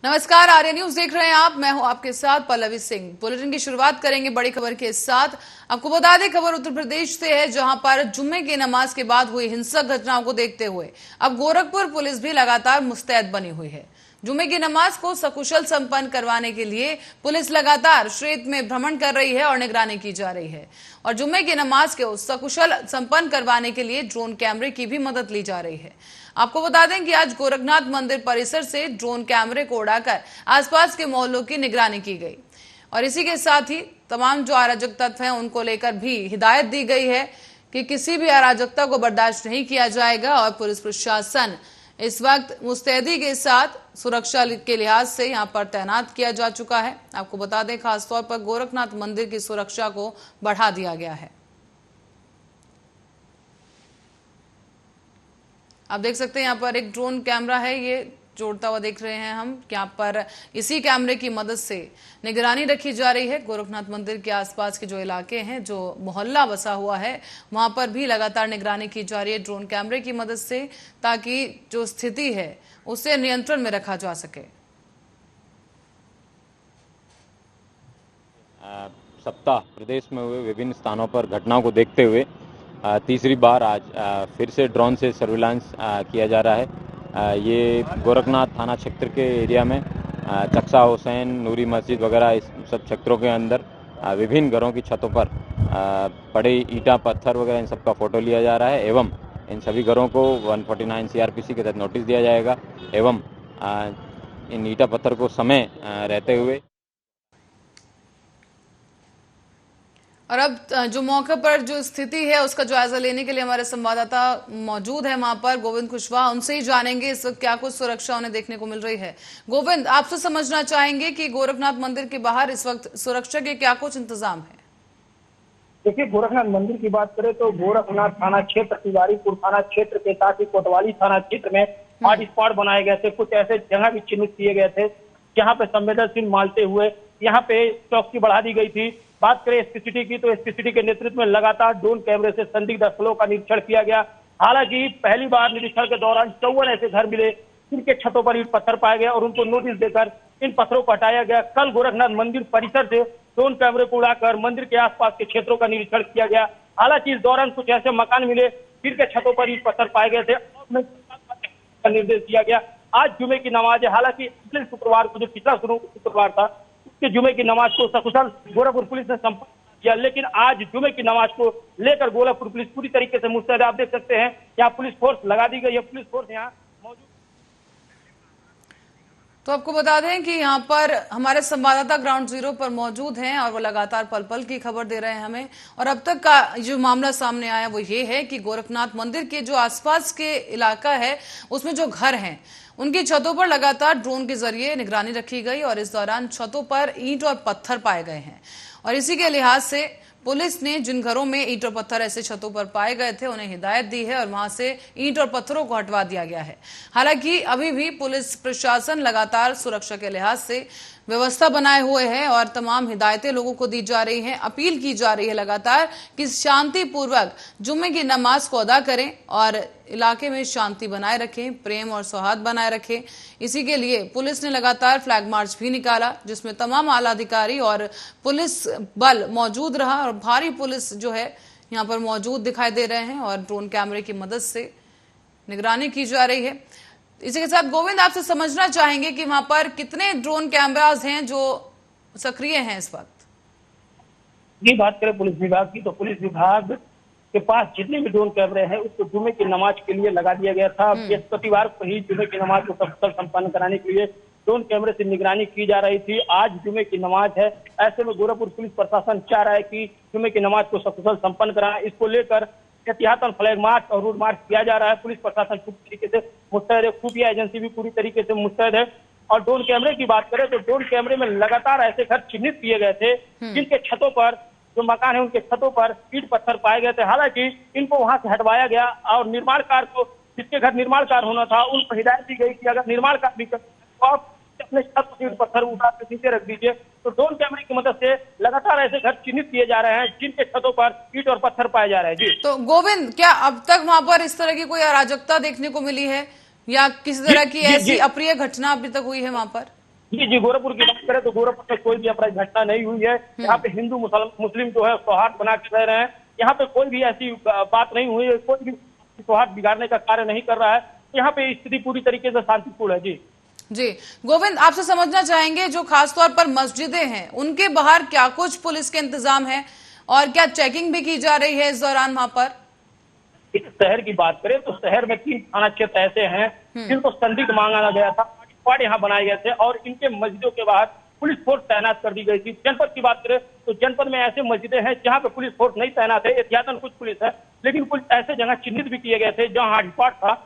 नमस्कार, आर्य न्यूज देख रहे हैं आप। मैं हूं आपके साथ पल्लवी सिंह। बुलेटिन की शुरुआत करेंगे बड़ी खबर के साथ। आपको बता दें, खबर उत्तर प्रदेश से है, जहां पर जुम्मे की नमाज के बाद हुई हिंसक घटनाओं को देखते हुए अब गोरखपुर पुलिस भी लगातार मुस्तैद बनी हुई है। जुम्मे की नमाज को सकुशल संपन्न करवाने के लिए पुलिस लगातार क्षेत्र में भ्रमण कर रही है और निगरानी की जा रही है। और जुम्मे की नमाज को सकुशल संपन्न करवाने के लिए ड्रोन कैमरे की भी मदद ली जा रही है। आपको बता दें कि आज गोरखनाथ मंदिर परिसर से ड्रोन कैमरे को उड़ाकर आसपास के मोहल्लों की निगरानी की गई। और इसी के साथ ही तमाम जो अराजक तत्व हैं उनको लेकर भी हिदायत दी गई है कि किसी भी अराजकता को बर्दाश्त नहीं किया जाएगा। और पुलिस प्रशासन इस वक्त मुस्तैदी के साथ सुरक्षा के लिहाज से यहां पर तैनात किया जा चुका है। आपको बता दें, खासतौर पर गोरखनाथ मंदिर की सुरक्षा को बढ़ा दिया गया है। आप देख सकते हैं यहाँ पर एक ड्रोन कैमरा है, ये जोड़ता हुआ देख रहे हैं हम। यहाँ पर इसी कैमरे की मदद से निगरानी रखी जा रही है। गोरखनाथ मंदिर के आसपास के जो इलाके हैं, जो मोहल्ला बसा हुआ है, वहां पर भी लगातार निगरानी की जा रही है ड्रोन कैमरे की मदद से, ताकि जो स्थिति है उसे नियंत्रण में रखा जा सके। सप्ताह प्रदेश में हुए विभिन्न स्थानों पर घटनाओं को देखते हुए तीसरी बार आज फिर से ड्रोन से सर्विलांस किया जा रहा है। ये गोरखनाथ थाना क्षेत्र के एरिया में चक्सा हुसैन, नूरी मस्जिद वगैरह इस सब क्षेत्रों के अंदर विभिन्न घरों की छतों पर पड़े ईंटा पत्थर वगैरह इन सब का फोटो लिया जा रहा है एवं इन सभी घरों को 149 सीआरपीसी के तहत नोटिस दिया जाएगा एवं इन ईंटा पत्थर को समय रहते हुए। और अब जो मौके पर जो स्थिति है उसका जायजा लेने के लिए हमारे संवाददाता मौजूद है वहां पर, गोविंद कुशवाहा। उनसे ही जानेंगे इस वक्त क्या कुछ सुरक्षा उन्हें देखने को मिल रही है। गोविंद, आपसे समझना चाहेंगे कि गोरखनाथ मंदिर के बाहर इस वक्त सुरक्षा के क्या कुछ इंतजाम है? देखिए, गोरखनाथ मंदिर की बात करें तो गोरखनाथ थाना क्षेत्र, तिवारीपुर थाना क्षेत्र के साथ ही कोतवाली थाना क्षेत्र में हॉट स्पॉट बनाए गए थे। कुछ ऐसे जगह भी चिन्हित किए गए थे जहाँ पे संवेदनशील मानते हुए यहाँ पे चौकसी बढ़ा दी गई थी। बात करें एसपीसीटी की तो एसपीसीटी के नेतृत्व में लगातार ड्रोन कैमरे से संदिग्ध स्थलों का निरीक्षण किया गया। हालांकि पहली बार निरीक्षण के दौरान 54 ऐसे घर मिले जिनके छतों पर ईंट पत्थर पाए गए और उनको नोटिस देकर इन पत्थरों को हटाया गया। कल गोरखनाथ मंदिर परिसर से ड्रोन कैमरे को उड़ाकर मंदिर के आसपास के क्षेत्रों का निरीक्षण किया गया। हालांकि इस दौरान कुछ ऐसे मकान मिले जिनके छतों पर ईंट पत्थर पाए गए थे और निर्देश दिया गया। आज जुमे की नमाज है। हालांकि पिछले शुक्रवार को, जो पिछला शुक्रवार था, उसके जुमे की नमाज को सकुशल गोरखपुर पुलिस ने संपन्न किया, लेकिन आज जुमे की नमाज को लेकर गोरखपुर पुलिस पूरी तरीके से मुस्तैद है। आप देख सकते हैं यहाँ पुलिस फोर्स लगा दी गई है। पुलिस फोर्स यहाँ मौजूद। तो आपको बता दें कि यहाँ पर हमारे संवाददाता ग्राउंड जीरो पर मौजूद हैं और वो लगातार पल पल की खबर दे रहे हैं हमें। और अब तक का जो मामला सामने आया वो ये है कि गोरखनाथ मंदिर के जो आसपास के इलाका है उसमें जो घर हैं उनकी छतों पर लगातार ड्रोन के जरिए निगरानी रखी गई और इस दौरान छतों पर ईंट और पत्थर पाए गए हैं। और इसी के लिहाज से पुलिस ने जिन घरों में ईंट और पत्थर ऐसे छतों पर पाए गए थे उन्हें हिदायत दी है और वहां से ईंट और पत्थरों को हटवा दिया गया है। हालांकि अभी भी पुलिस प्रशासन लगातार सुरक्षा के लिहाज से व्यवस्था बनाए हुए है और तमाम हिदायतें लोगों को दी जा रही हैं। अपील की जा रही है लगातार कि शांतिपूर्वक जुम्मे की नमाज को अदा करें और इलाके में शांति बनाए रखें, प्रेम और सौहार्द बनाए रखें। इसी के लिए पुलिस ने लगातार फ्लैग मार्च भी निकाला जिसमें तमाम आला अधिकारी और पुलिस बल मौजूद रहा और भारी पुलिस जो है यहाँ पर मौजूद दिखाई दे रहे हैं और ड्रोन कैमरे की मदद से निगरानी की जा रही है। इसी के साथ गोविंद, आपसे समझना चाहेंगे कि वहां पर कितने ड्रोन कैमरास हैं जो सक्रिय हैं इस वक्त? ये बात करें पुलिस विभाग की तो पुलिस विभाग के पास जितने भी ड्रोन कैमरे हैं उसको जुमे की नमाज के लिए लगा दिया गया था। बृहस्पतिवार को ही जुमे की नमाज को सफल संपन्न कराने के लिए ड्रोन कैमरे से निगरानी की जा रही थी। आज जुमे की नमाज है, ऐसे में गोरखपुर पुलिस प्रशासन चाह रहा है कि जुमे की नमाज को सकुशल संपन्न कराएं। इसको लेकर एहतियातन फ्लैग मार्च और रोड मार्च किया जा रहा है। पुलिस प्रशासन पूरी तरीके से मुस्तैद है, खुफिया एजेंसी भी पूरी तरीके से मुस्तैद है। और ड्रोन कैमरे की बात करें तो ड्रोन कैमरे में लगातार ऐसे घर चिन्हित किए गए थे जिनके छतों पर, जो मकान है उनके छतों पर ईंट पत्थर पाए गए थे। हालांकि इनको वहां से हटवाया गया और निर्माण कार्य को, जिसके घर निर्माण कार्य होना था, उनको हिदायत दी गई कि अगर निर्माण कार्य भी तो आप अपने छत पर ईंट पत्थर उठा के नीचे रख दीजिए। तो ड्रोन कैमरे की मदद से लगातार ऐसे घर चिन्हित किए जा रहे हैं जिनके छतों पर ईंट और पत्थर पाए जा रहे हैं। जी तो गोविंद, क्या अब तक वहां पर इस तरह की कोई अराजकता देखने को मिली है या किसी तरह की ऐसी अप्रिय घटना अभी तक हुई है वहां पर? जी, गोरखपुर की बात करें तो गोरखपुर में कोई भी अपराध घटना नहीं हुई है। यहाँ पे हिंदू मुस्लिम जो है सौहार्द बना के रह रहे हैं। यहाँ पे कोई भी ऐसी बात नहीं हुई है, कोई भी सौहार्द बिगाड़ने का कार्य नहीं कर रहा है। यहाँ पे स्थिति पूरी तरीके से शांतिपूर्ण है। जी जी गोविंद, आपसे समझना चाहेंगे जो खासतौर पर मस्जिदें हैं उनके बाहर क्या कुछ पुलिस के इंतजाम है और क्या चेकिंग भी की जा रही है इस दौरान वहां पर? इस शहर की बात करें तो शहर में 3 थाना क्षेत्र ऐसे हैं जिनको संदिग्ध मांगा गया था, स्क्वाड यहाँ बनाए गए थे और इनके मस्जिदों के बाहर पुलिस फोर्स तैनात कर दी गई थी। जनपद की बात करें तो जनपद में ऐसे मस्जिदें हैं जहाँ पे पुलिस फोर्स नहीं तैनात है, एहतियातन कुछ पुलिस है, लेकिन कुछ ऐसे जगह चिन्हित भी किए गए थे जहाँ हॉटस्पॉट था।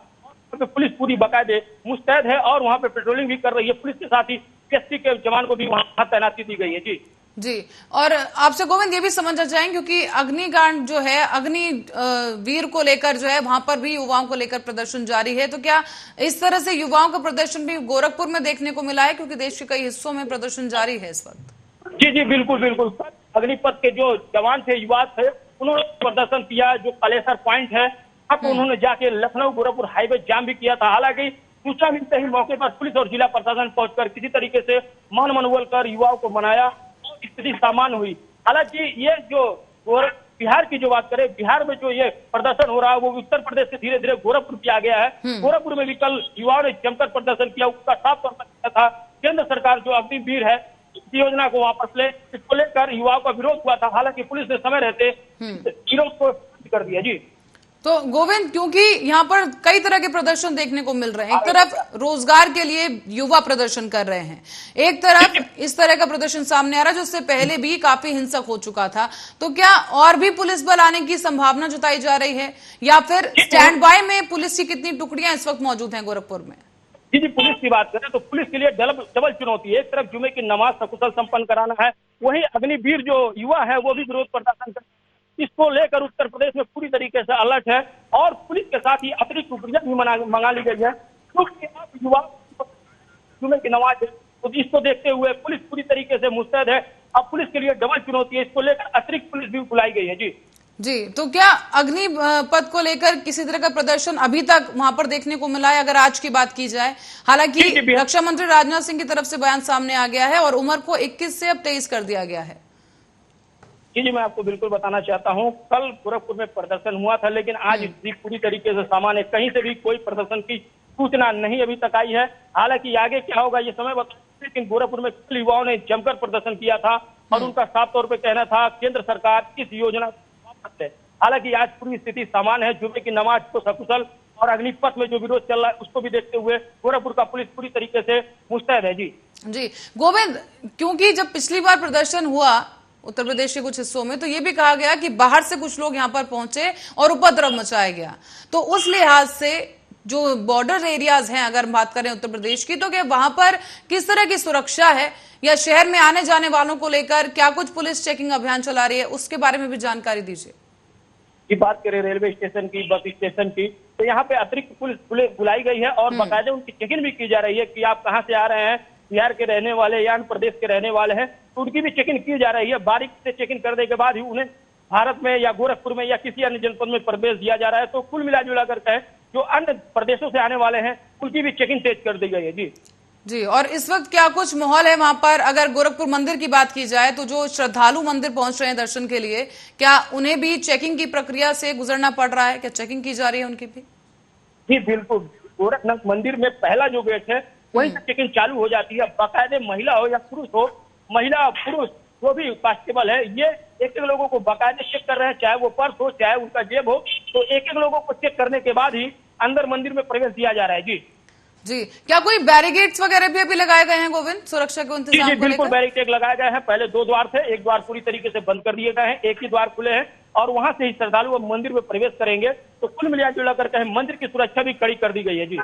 पे पुलिस पूरी बाकायदे मुस्तैद है और वहाँ पे पेट्रोलिंग भी कर रही है। पुलिस के साथ ही पीएससी के जवान को भी वहाँ तैनाती दी गई है। जी जी, और आपसे गोविंद ये भी समझना चाहेंगे क्योंकि अग्निकांड जो है, अग्नि वीर को लेकर जो है वहां पर भी युवाओं को लेकर प्रदर्शन जारी है, तो क्या इस तरह से युवाओं का प्रदर्शन भी गोरखपुर में देखने को मिला है? क्योंकि देश के कई हिस्सों में प्रदर्शन जारी है इस वक्त। जी बिल्कुल बिल्कुल। अग्निपथ के जो जवान थे, युवा थे, उन्होंने प्रदर्शन किया। जो कालेसर पॉइंट है अब उन्होंने जाके लखनऊ गोरखपुर हाईवे जाम भी किया था। हालांकि सूचना मिलते ही मौके पर पुलिस और जिला प्रशासन पहुंचकर किसी तरीके से मान मनोबल कर युवाओं को मनाया, स्थिति सामान्य हुई। हालांकि ये जो बिहार की जो बात करें, बिहार में जो ये प्रदर्शन हो रहा है वो उत्तर प्रदेश से धीरे धीरे गोरखपुर भी आ गया है। गोरखपुर में भी कल युवाओं ने जमकर प्रदर्शन किया। उसका साफ तौर पर किया था केंद्र सरकार जो अग्निवीर है इस योजना को वापस ले, इसको लेकर युवाओं का विरोध हुआ था। हालांकि पुलिस ने समय रहते विरोध को कर दिया। जी तो गोविंद, क्योंकि यहाँ पर कई तरह के प्रदर्शन देखने को मिल रहे हैं, एक तरफ रोजगार के लिए युवा प्रदर्शन कर रहे हैं, एक तरफ इस तरह का प्रदर्शन सामने आ रहा है जो इससे पहले भी काफी हिंसक हो चुका था, तो क्या और भी पुलिस बल आने की संभावना जताई जा रही है या फिर स्टैंड बाय में पुलिस की कितनी टुकड़ियां इस वक्त मौजूद हैं गोरखपुर में? जी पुलिस की बात करें तो पुलिस के लिए डबल चुनौती है। एक तरफ जुमे की नमाज सकुशल संपन्न कराना है, वहीं अग्निवीर जो युवा है वो भी विरोध प्रदर्शन कर, इसको लेकर उत्तर प्रदेश में पूरी तरीके से अलर्ट है और पुलिस के साथ ही अतिरिक्त टुकड़ियां भी मंगा ली गई है क्योंकि अब युवा जुमे की नमाज है, तो इसको देखते हुए पुलिस पूरी तरीके से मुस्तैद है। अब पुलिस के लिए डबल चुनौती है, इसको लेकर अतिरिक्त पुलिस भी बुलाई गई है। जी तो क्या अग्नि पथ को लेकर किसी तरह का प्रदर्शन अभी तक वहां पर देखने को मिला है अगर आज की बात की जाए? हालांकि रक्षा मंत्री राजनाथ सिंह की तरफ से बयान सामने आ गया है और उम्र को 21 से अब 23 कर दिया गया है। जी मैं आपको बिल्कुल बताना चाहता हूं, कल गोरखपुर में प्रदर्शन हुआ था लेकिन आज स्थिति पूरी तरीके से सामान्य, कहीं से भी कोई प्रदर्शन की सूचना नहीं अभी तक आई है। हालांकि आगे क्या होगा ये समय बताएगा, लेकिन गोरखपुर में कल युवाओं ने जमकर प्रदर्शन किया था और उनका साफ तौर पर कहना था केंद्र सरकार इस योजना को वापस ले। हालांकि आज पूरी स्थिति सामान्य है। जुमे की नमाज को सकुशल और अग्निपथ में जो विरोध चल रहा है उसको भी देखते हुए गोरखपुर का पुलिस पूरी तरीके से मुस्तैद है। जी गोविंद, क्योंकि जब पिछली बार प्रदर्शन हुआ उत्तर प्रदेश के कुछ हिस्सों में तो ये भी कहा गया कि बाहर से कुछ लोग यहाँ पर पहुंचे और उपद्रव मचाया गया, तो उस लिहाज से जो बॉर्डर एरियाज हैं अगर बात करें उत्तर प्रदेश की, तो क्या वहां पर किस तरह की सुरक्षा है या शहर में आने जाने वालों को लेकर क्या कुछ पुलिस चेकिंग अभियान चला रही है, उसके बारे में भी जानकारी दीजिए। की बात करें रेलवे स्टेशन की, बस स्टेशन की, तो यहाँ पे अतिरिक्त पुलिस बुलाई गई है और बाकायदे उनकी चेकिंग भी की जा रही है कि आप कहाँ से आ रहे हैं, बिहार के रहने वाले या अन्य प्रदेश के रहने वाले हैं, तो उनकी भी चेकिंग की जा रही है। बारीकी से चेकिंग करने के बाद ही उन्हें भारत में या गोरखपुर में या किसी अन्य जनपद में प्रवेश दिया जा रहा है। तो कुल मिला कर कहें जो अन्य प्रदेशों से आने वाले हैं उनकी भी चेकिंग तेज कर दी गई है। जी और इस वक्त क्या कुछ माहौल है वहां पर? अगर गोरखपुर मंदिर की बात की जाए तो जो श्रद्धालु मंदिर पहुंच रहे हैं दर्शन के लिए, क्या उन्हें भी चेकिंग की प्रक्रिया से गुजरना पड़ रहा है? क्या चेकिंग की जा रही है उनकी भी? जी बिल्कुल, गोरखनाथ मंदिर में पहला जो गेट है वहीं से चेकिंग चालू हो जाती है। बाकायदे महिला हो या पुरुष हो, महिला पुरुष जो भी कांस्टेबल है ये एक एक लोगों को बाकायदे चेक कर रहे हैं, चाहे वो पर्स हो चाहे उनका जेब हो, तो एक एक लोगों को चेक करने के बाद ही अंदर मंदिर में प्रवेश दिया जा रहा है। जी क्या कोई बैरिकेड्स वगैरह भी अभी लगाए गए हैं गोविंद, सुरक्षा के इंतजाम जी बिल्कुल बैरिकेड लगाए गए हैं। पहले 2 द्वार थे, एक द्वार पूरी तरीके से बंद कर दिए गए हैं, एक ही द्वार खुले हैं और वहां से ही श्रद्धालु अब मंदिर में प्रवेश करेंगे। तो कुल मिलाकर कहें मंदिर की सुरक्षा भी कड़ी कर दी गई है।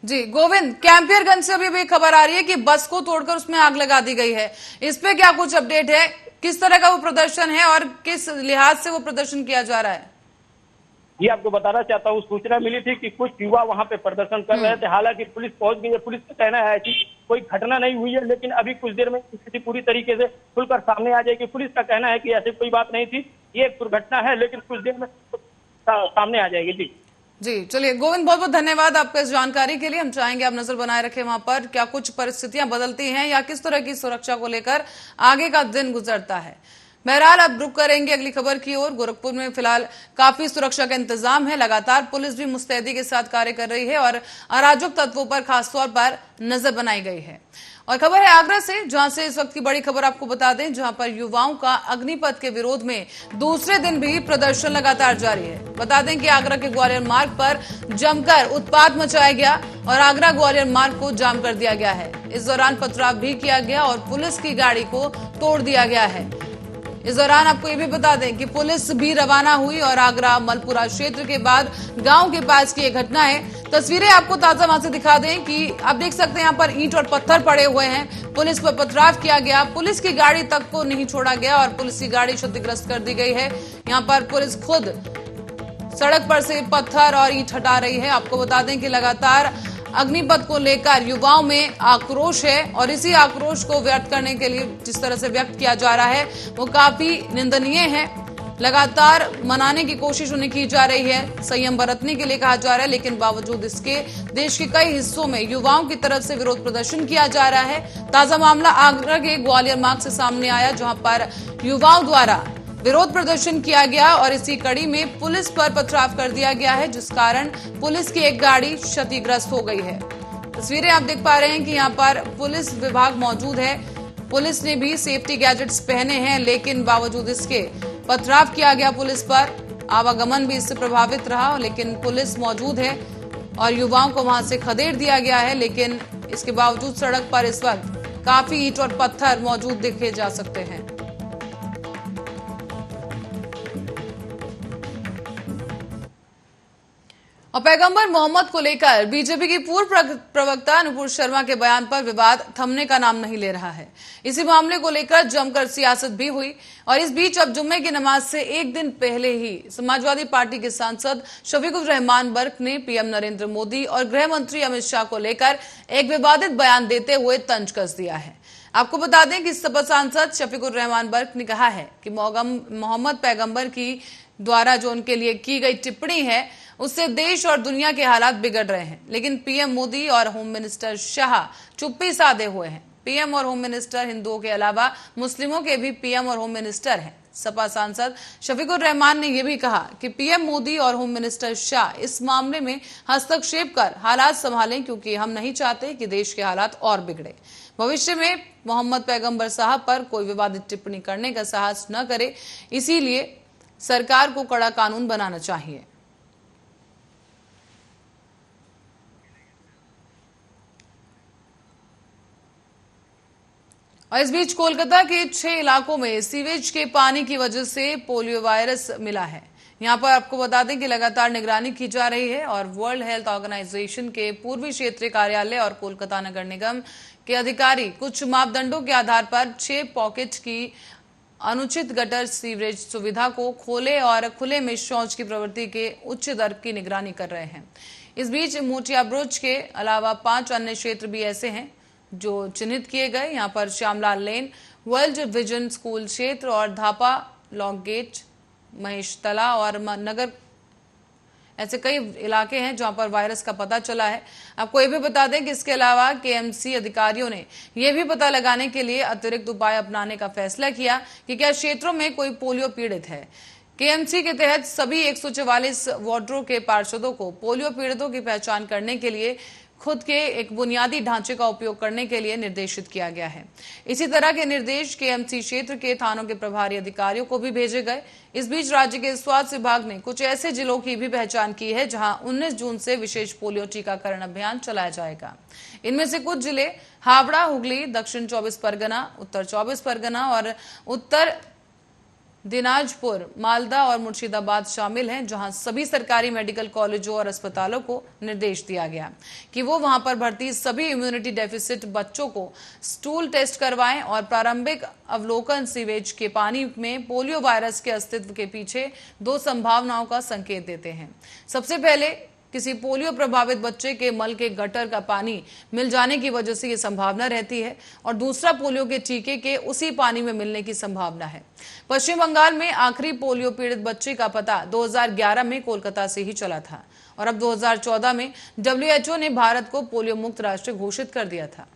जी गोविंद, कैंपियरगंज से अभी भी खबर आ रही है कि बस को तोड़कर उसमें आग लगा दी गई है, इस पे क्या कुछ अपडेट है? किस तरह का वो प्रदर्शन है और किस लिहाज से वो प्रदर्शन किया जा रहा है? ये आपको बताना चाहता हूँ, सूचना मिली थी कि कुछ युवा वहां पे प्रदर्शन कर रहे थे। हालांकि पुलिस पहुंच गई है, पुलिस का कहना है कि कोई घटना नहीं हुई है, लेकिन अभी कुछ देर में स्थिति पूरी तरीके से खुलकर सामने आ जाएगी। पुलिस का कहना है कि ऐसी कोई बात नहीं थी, ये एक दुर्घटना है, लेकिन कुछ देर में सामने आ जाएगी। जी चलिए गोविंद, बहुत बहुत धन्यवाद आपका इस जानकारी के लिए। हम चाहेंगे आप नजर बनाए रखें वहां पर, क्या कुछ परिस्थितियां बदलती हैं या किस तरह की सुरक्षा को लेकर आगे का दिन गुजरता है। बहरहाल अब रुक करेंगे अगली खबर की ओर। गोरखपुर में फिलहाल काफी सुरक्षा का इंतजाम है, लगातार पुलिस भी मुस्तैदी के साथ कार्य कर रही है और अराजक तत्वों पर खासतौर पर नजर बनाई गई है। और खबर है आगरा से, जहां से इस वक्त की बड़ी खबर आपको बता दें, जहां पर युवाओं का अग्निपथ के विरोध में दूसरे दिन भी प्रदर्शन लगातार जारी है। बता दें कि आगरा के ग्वालियर मार्ग पर जमकर उत्पात मचाया गया और आगरा ग्वालियर मार्ग को जाम कर दिया गया है। इस दौरान पथराव भी किया गया और पुलिस की गाड़ी को तोड़ दिया गया है। इस दौरान आपको ये भी बता दें कि पुलिस भी रवाना हुई और आगरा मलपुरा क्षेत्र के बाद गांव के पास की यह घटना है। तस्वीरें आपको ताजा वहां से दिखा दें कि आप देख सकते हैं यहाँ पर ईंट और पत्थर पड़े हुए हैं, पुलिस पर पथराव किया गया, पुलिस की गाड़ी तक को नहीं छोड़ा गया और पुलिस की गाड़ी क्षतिग्रस्त कर दी गई है। यहाँ पर पुलिस खुद सड़क पर से पत्थर और ईंट हटा रही है। आपको बता दें कि लगातार अग्निपथ को लेकर युवाओं में आक्रोश है और इसी आक्रोश को व्यक्त करने के लिए जिस तरह से व्यक्त किया जा रहा है वो काफी निंदनीय है। लगातार मनाने की कोशिश उन्हें की जा रही है, संयम बरतने के लिए कहा जा रहा है, लेकिन बावजूद इसके देश के कई हिस्सों में युवाओं की तरफ से विरोध प्रदर्शन किया जा रहा है। ताजा मामला आगरा के ग्वालियर मार्ग से सामने आया, जहां पर युवाओं द्वारा विरोध प्रदर्शन किया गया और इसी कड़ी में पुलिस पर पथराव कर दिया गया है, जिस कारण पुलिस की एक गाड़ी क्षतिग्रस्त हो गई है। तस्वीरें आप देख पा रहे हैं कि यहाँ पर पुलिस विभाग मौजूद है, पुलिस ने भी सेफ्टी गैजेट्स पहने हैं, लेकिन बावजूद इसके पथराव किया गया पुलिस पर। आवागमन भी इससे प्रभावित रहा, लेकिन पुलिस मौजूद है और युवाओं को वहां से खदेड़ दिया गया है। लेकिन इसके बावजूद सड़क पर इस वक्त काफी ईंट और पत्थर मौजूद देखे जा सकते हैं। और पैगंबर मोहम्मद को लेकर बीजेपी की पूर्व प्रवक्ता नुपुर शर्मा के बयान पर विवाद थमने का नाम नहीं ले रहा है। इसी मामले को लेकर जमकर सियासत भी हुई और इस बीच अब जुम्मे की नमाज से एक दिन पहले ही समाजवादी पार्टी के सांसद शफीकुर रहमान बर्क ने पीएम नरेंद्र मोदी और गृह मंत्री अमित शाह को लेकर एक विवादित बयान देते हुए तंज कस दिया है। आपको बता दें कि सपा सांसद शफीकुर रहमान बर्क ने कहा है कि मोहम्मद पैगंबर की द्वारा जो उनके लिए की गई टिप्पणी है उससे देश और दुनिया के हालात बिगड़ रहे हैं, लेकिन पीएम मोदी और होम मिनिस्टर शाह चुप्पी साधे हुए हैं। पीएम और होम मिनिस्टर हिंदुओं के अलावा मुस्लिमों के भी पीएम और होम मिनिस्टर हैं। सपा सांसद शफीकुर रहमान ने यह भी कहा कि पीएम मोदी और होम मिनिस्टर शाह इस मामले में हस्तक्षेप कर हालात संभालें, क्योंकि हम नहीं चाहते कि देश के हालात और बिगड़े। भविष्य में मोहम्मद पैगंबर साहब पर कोई विवादित टिप्पणी करने का साहस न करे, इसीलिए सरकार को कड़ा कानून बनाना चाहिए। और इस बीच कोलकाता के 6 इलाकों में सीवेज के पानी की वजह से पोलियो वायरस मिला है। यहां पर आपको बता दें कि लगातार निगरानी की जा रही है और वर्ल्ड हेल्थ ऑर्गेनाइजेशन के पूर्वी क्षेत्रीय कार्यालय और कोलकाता नगर निगम के अधिकारी कुछ मापदंडों के आधार पर 6 पॉकेट की अनुचित गटर सीवरेज सुविधा को खोले और खुले में शौच की प्रवृत्ति के उच्च दर की निगरानी कर रहे हैं। इस बीच मोटिया ब्रुज के अलावा 5 अन्य क्षेत्र भी ऐसे हैं जो चिन्हित किए गए। यहाँ पर श्यामलाल लेन, वर्ल्ड विजन स्कूल क्षेत्र और धापा, लॉन्ग गेट, महेश तला और नगर, ऐसे कई इलाके हैं जहां पर वायरस का पता चला है। आपको ये भी बता दें कि इसके अलावा केएमसी अधिकारियों ने यह भी पता लगाने के लिए अतिरिक्त उपाय अपनाने का फैसला किया कि क्या क्षेत्रों में कोई पोलियो पीड़ित है। केएमसी के तहत सभी 144 वार्डों के पार्षदों को पोलियो पीड़ितों की पहचान करने के लिए खुद के एक बुनियादी ढांचे का उपयोग करने के लिए निर्देशित किया गया है। इसी तरह के निर्देश केएमसी क्षेत्र के थानों के प्रभारी अधिकारियों को भी भेजे गए। इस बीच राज्य के स्वास्थ्य विभाग ने कुछ ऐसे जिलों की भी पहचान की है जहां 19 जून से विशेष पोलियो टीकाकरण अभियान चलाया जाएगा। इनमें से कुछ जिले हावड़ा, हुगली, दक्षिण 24 परगना, उत्तर 24 परगना और उत्तर दिनाजपुर, मालदा और मुर्शिदाबाद शामिल हैं, जहां सभी सरकारी मेडिकल कॉलेजों और अस्पतालों को निर्देश दिया गया कि वो वहां पर भर्ती सभी इम्यूनिटी डेफिसिट बच्चों को स्टूल टेस्ट करवाएं और प्रारंभिक अवलोकन सीवेज के पानी में पोलियो वायरस के अस्तित्व के पीछे 2 संभावनाओं का संकेत देते हैं। सबसे पहले किसी पोलियो प्रभावित बच्चे के मल के गटर का पानी मिल जाने की वजह से ये संभावना रहती है और दूसरा पोलियो के टीके के उसी पानी में मिलने की संभावना है। पश्चिम बंगाल में आखिरी पोलियो पीड़ित बच्चे का पता 2011 में कोलकाता से ही चला था और अब 2014 में WHO ने भारत को पोलियो मुक्त राष्ट्र घोषित कर दिया था।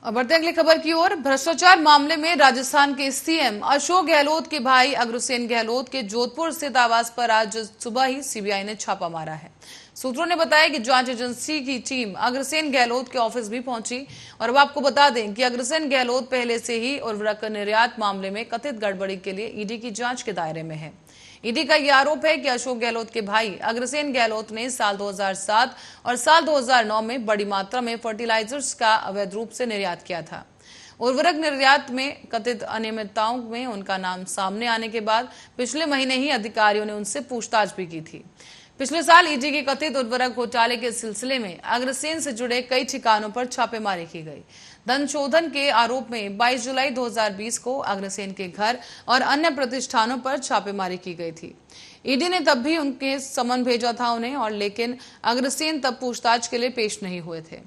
और बढ़ते अगली खबर की ओर। भ्रष्टाचार मामले में राजस्थान के सीएम अशोक गहलोत के भाई अग्रसेन गहलोत के जोधपुर स्थित आवास पर आज सुबह ही सीबीआई ने छापा मारा है। सूत्रों ने बताया कि जांच एजेंसी की टीम अग्रसेन गहलोत के ऑफिस भी पहुंची। और अब आपको बता दें कि अग्रसेन गहलोत पहले से ही उर्वरक निर्यात मामले में कथित गड़बड़ी के लिए ईडी की जांच के दायरे में है। ईडी का यह आरोप है कि अशोक गहलोत के भाई अग्रसेन गहलोत ने साल 2007 और साल 2009 में बड़ी मात्रा में फर्टिलाइजर्स का अवैध रूप से निर्यात किया था। उर्वरक निर्यात में कथित अनियमितताओं में उनका नाम सामने आने के बाद पिछले महीने ही अधिकारियों ने उनसे पूछताछ भी की थी। पिछले साल ईडी के कथित उर्वरक घोटाले के सिलसिले में अग्रसेन से जुड़े कई ठिकानों पर छापेमारी की गई। धन शोधन के आरोप में 22 जुलाई 2020 को अग्रसेन के घर और अन्य प्रतिष्ठानों पर छापेमारी की गई थी। ईडी ने तब भी उनके समन भेजा था उन्हें, और लेकिन अग्रसेन तब पूछताछ के लिए पेश नहीं हुए थे।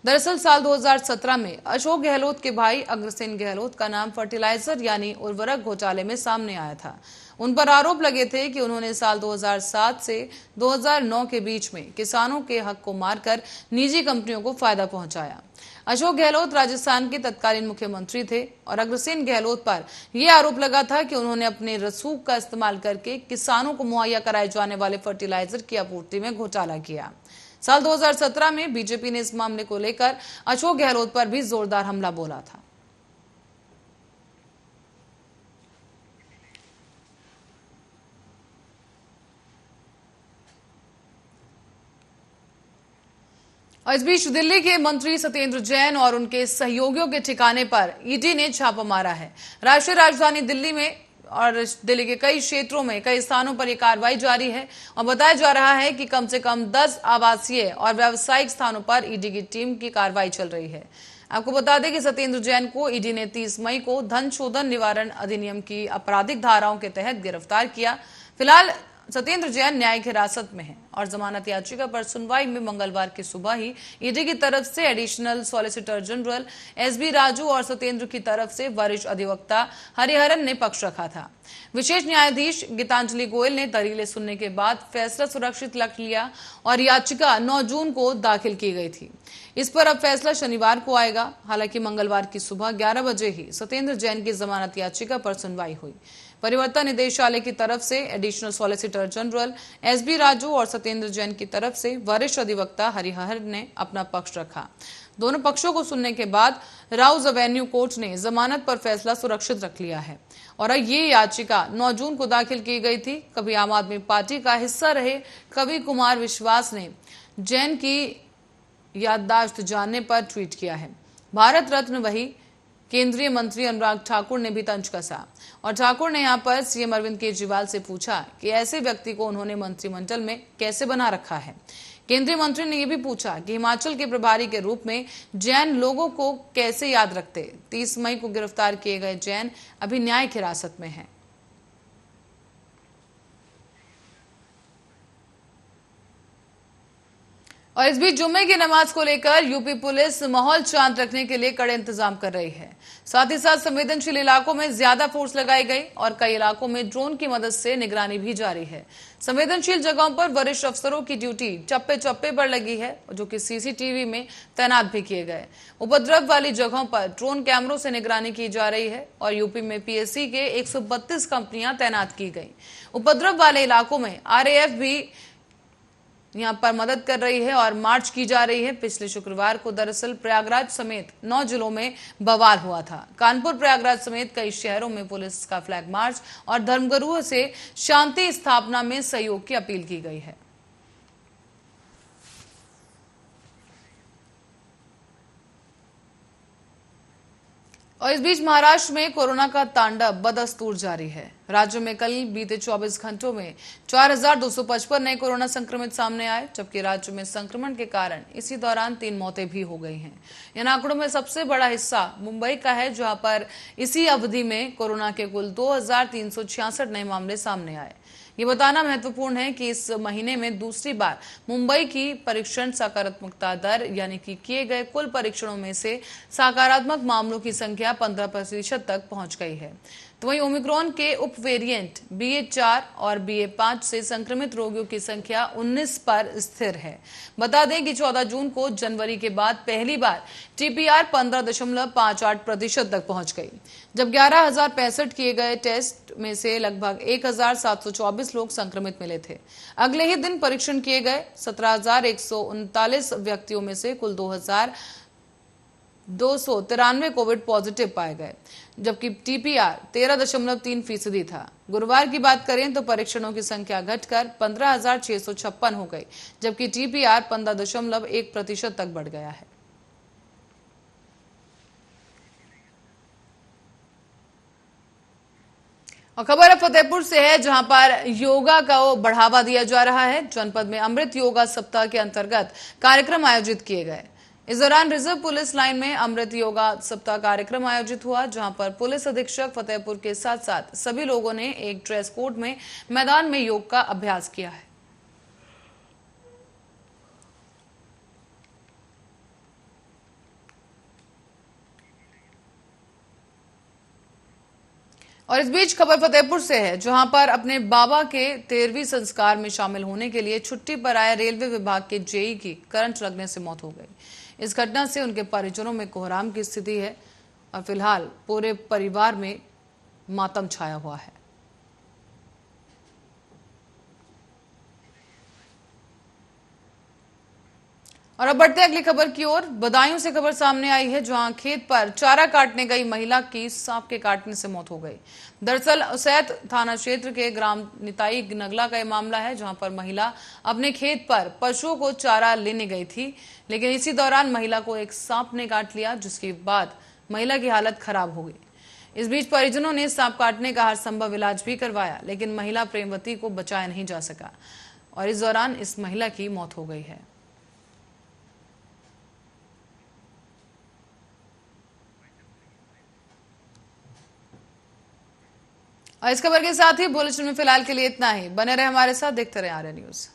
दरअसल साल 2017 में अशोक गहलोत के भाई अग्रसेन गहलोत का नाम फर्टिलाइजर यानी उर्वरक घोटाले में सामने आया था। उन पर आरोप लगे थे कि उन्होंने साल 2007 से 2009 के बीच में किसानों के हक को मारकर निजी कंपनियों को फायदा पहुंचाया। अशोक गहलोत राजस्थान के तत्कालीन मुख्यमंत्री थे और अग्रसेन गहलोत पर यह आरोप लगा था कि उन्होंने अपने रसूख का इस्तेमाल करके किसानों को मुहैया कराए जाने वाले फर्टिलाइजर की आपूर्ति में घोटाला किया। साल 2017 में बीजेपी ने इस मामले को लेकर अशोक गहलोत पर भी जोरदार हमला बोला था। और इस बीच दिल्ली के मंत्री सत्येंद्र जैन और उनके सहयोगियों के ठिकाने पर ईडी ने छापा मारा है। राष्ट्रीय राजधानी दिल्ली में और दिल्ली के कई क्षेत्रों में कई स्थानों पर यह कार्रवाई जारी है और बताया जा रहा है कि कम से कम 10 आवासीय और व्यावसायिक स्थानों पर ईडी की टीम की कार्रवाई चल रही है। आपको बता दें कि सत्येंद्र जैन को ईडी ने 30 मई को धन शोधन निवारण अधिनियम की आपराधिक धाराओं के तहत गिरफ्तार किया। फिलहाल सत्येंद्र जैन न्यायिक हिरासत में है और जमानत याचिका पर सुनवाई में मंगलवार की सुबह ही ईडी की तरफ से additional solicitor general SB Raju और सत्येंद्र की तरफ से वरिष्ठ अधिवक्ता हरिहरन ने पक्ष रखा था। विशेष न्यायाधीश गीतांजलि गोयल ने दलीलें सुनने के बाद फैसला सुरक्षित रख लिया और याचिका 9 जून को दाखिल की गई थी। इस पर अब फैसला शनिवार को आएगा। हालांकि मंगलवार की सुबह 11 बजे ही सत्येंद्र जैन की जमानत याचिका पर सुनवाई हुई। परिवर्तन निदेशालय की तरफ से additional solicitor general SB Raju और सत्येंद्र जैन की तरफ से वरिष्ठ अधिवक्ता हरिहर ने अपना पक्ष रखा। दोनों पक्षों को सुनने के बाद राउज एवेन्यू कोर्ट ने जमानत पर फैसला सुरक्षित रख लिया है और ये याचिका 9 जून को दाखिल की गई थी। कभी आम आदमी पार्टी का हिस्सा रहे कवि कुमार विश्वास ने जैन की याददाश्त जानने पर ट्वीट किया है। भारत रत्न वही केंद्रीय मंत्री अनुराग ठाकुर ने भी तंज कसा और ठाकुर ने यहां पर सीएम अरविंद केजरीवाल से पूछा कि ऐसे व्यक्ति को उन्होंने मंत्रिमंडल में कैसे बना रखा है। केंद्रीय मंत्री ने यह भी पूछा कि हिमाचल के प्रभारी के रूप में जैन लोगों को कैसे याद रखते। 30 मई को गिरफ्तार किए गए जैन अभी न्यायिक हिरासत में हैं। और इस बीच जुम्मे की नमाज को लेकर यूपी पुलिस माहौल शांत रखने के लिए कड़े इंतजाम कर रही है। साथ ही साथ संवेदनशील इलाकों में ज्यादा फोर्स लगाई गई और कई इलाकों में ड्रोन की मदद से निगरानी भी जारी है। संवेदनशील जगहों पर वरिष्ठ अफसरों की ड्यूटी चप्पे चप्पे पर लगी है, जो कि सीसीटीवी में तैनात भी किए गए। उपद्रव वाली जगहों पर ड्रोन कैमरों से निगरानी की जा रही है और यूपी में पीएससी के 132 कंपनियां तैनात की गई। उपद्रव वाले इलाकों में आरएएफ भी यहां पर मदद कर रही है और मार्च की जा रही है। पिछले शुक्रवार को दरअसल प्रयागराज समेत 9 जिलों में बवाल हुआ था। कानपुर, प्रयागराज समेत कई शहरों में पुलिस का फ्लैग मार्च और धर्मगुरुओं से शांति स्थापना में सहयोग की अपील की गई है। और इस बीच महाराष्ट्र में कोरोना का तांडव बदस्तूर जारी है। राज्य में कल बीते 24 घंटों में 4255 नए कोरोना संक्रमित सामने आए, जबकि राज्य में संक्रमण के कारण इसी दौरान 3 मौतें भी हो गई हैं। इन आंकड़ों में सबसे बड़ा हिस्सा मुंबई का है, जहां पर इसी अवधि में कोरोना के कुल 2366 नए मामले सामने आए। ये बताना महत्वपूर्ण है कि इस महीने में दूसरी बार मुंबई की परीक्षण सकारात्मकता दर यानी कि किए गए कुल परीक्षणों में से सकारात्मक मामलों की संख्या 15% तक पहुंच गई है। तो वहीं ओमिक्रॉन के उप वेरिएंट BA.4 और BA.5 से संक्रमित रोगियों की संख्या 19 पर स्थिर है। बता दें कि 14 जून को जनवरी के बाद पहली बार TPR 15.58% तक पहुंच गई, जब 11,065 किए गए टेस्ट में से लगभग 1,724 लोग संक्रमित मिले थे। अगले ही दिन परीक्षण किए गए 17,139 व्यक्तियों में से कुल 2,293 कोविड पॉजिटिव पाए गए, जबकि TPR 13.3% था। गुरुवार की बात करें तो परीक्षणों की संख्या घटकर 15,656 हो गई, जबकि TPR 15.1% तक बढ़ गया है। और खबर फतेहपुर से है, जहां पर योगा को बढ़ावा दिया जा रहा है। जनपद में अमृत योगा सप्ताह के अंतर्गत कार्यक्रम आयोजित किए गए। इस दौरान रिजर्व पुलिस लाइन में अमृत योगा सप्ताह कार्यक्रम आयोजित हुआ, जहां पर पुलिस अधीक्षक फतेहपुर के साथ साथ सभी लोगों ने एक ड्रेस कोड में मैदान में योग का अभ्यास किया है। और इस बीच खबर फतेहपुर से है, जहां पर अपने बाबा के 13वीं संस्कार में शामिल होने के लिए छुट्टी पर आए रेलवे विभाग के जेई की करंट लगने से मौत हो गई। इस घटना से उनके परिजनों में कोहराम की स्थिति है और फिलहाल पूरे परिवार में मातम छाया हुआ है। और अब बढ़ते हैं अगली खबर की ओर। बदायूं से खबर सामने आई है, जहां खेत पर चारा काटने गई महिला की सांप के काटने से मौत हो गई। दरअसल उसैत थाना क्षेत्र के ग्राम निताई नगला का यह मामला है, जहां पर महिला अपने खेत पर पशुओं को चारा लेने गई थी, लेकिन इसी दौरान महिला को एक सांप ने काट लिया, जिसके बाद महिला की हालत खराब हो गई। इस बीच परिजनों ने सांप काटने का हर संभव इलाज भी करवाया, लेकिन महिला प्रेमवती को बचाया नहीं जा सका और इस दौरान इस महिला की मौत हो गई है। और इस खबर के साथ ही बुलेटिन में फिलहाल के लिए इतना ही। बने रहे हमारे साथ, देखते रहे आर्य न्यूज।